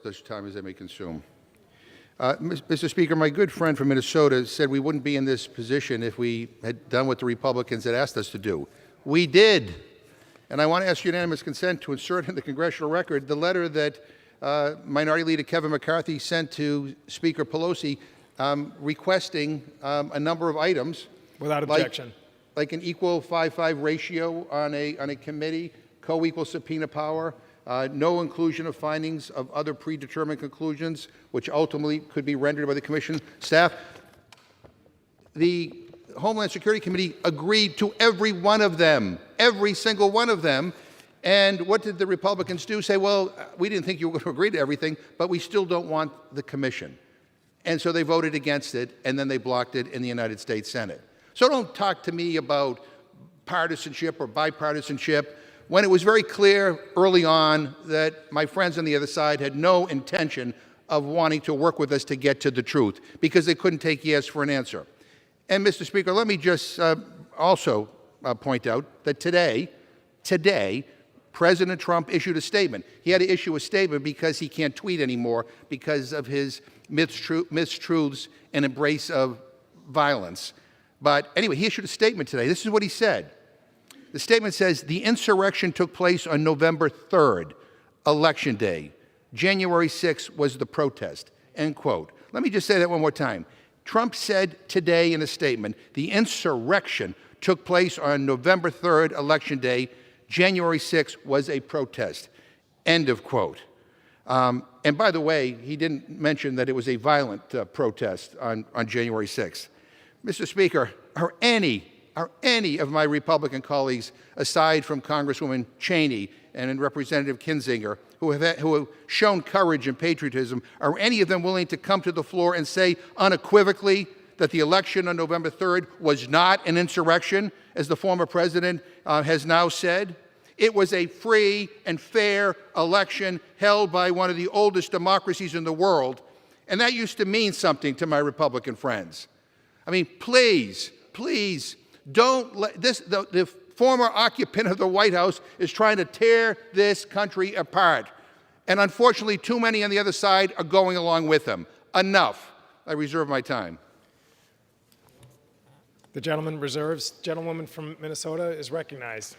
such time as they may consume. Mr. Speaker, my good friend from Minnesota said we wouldn't be in this position if we had done what the Republicans had asked us to do. We did. And I want to ask unanimous consent to insert in the congressional record the letter that Minority Leader Kevin McCarthy sent to Speaker Pelosi requesting a number of items. Without objection. Like an equal 5-5 ratio on a committee, co-equal subpoena power, no inclusion of findings of other predetermined conclusions, which ultimately could be rendered by the Commission staff. The Homeland Security Committee agreed to every one of them, every single one of them. And what did the Republicans do? Say, well, we didn't think you were going to agree to everything, but we still don't want the Commission. And so they voted against it, and then they blocked it in the United States Senate. So don't talk to me about partisanship or bipartisanship when it was very clear early on that my friends on the other side had no intention of wanting to work with us to get to the truth because they couldn't take yes for an answer. And, Mr. Speaker, let me just also point out that today, President Trump issued a statement. He had to issue a statement because he can't tweet anymore because of his mistruths and embrace of violence. But anyway, he issued a statement today. This is what he said. The statement says, the insurrection took place on November 3rd, Election Day. January 6th was the protest, end quote. Let me just say that one more time. Trump said today in a statement, the insurrection took place on November 3rd, Election Day. January 6th was a protest, end of quote. And by the way, he didn't mention that it was a violent protest on January 6th. Mr. Speaker, are any of my Republican colleagues, aside from Congresswoman Cheney and Representative Kinzinger, who have shown courage and patriotism, are any of them willing to come to the floor and say unequivocally that the election on November 3rd was not an insurrection, as the former president has now said? It was a free and fair election held by one of the oldest democracies in the world, and that used to mean something to my Republican friends. I mean, please, don't let this, the former occupant of the White House is trying to tear this country apart. And unfortunately, too many on the other side are going along with them. Enough. I reserve my time. The gentleman reserves. Gentlewoman from Minnesota is recognized.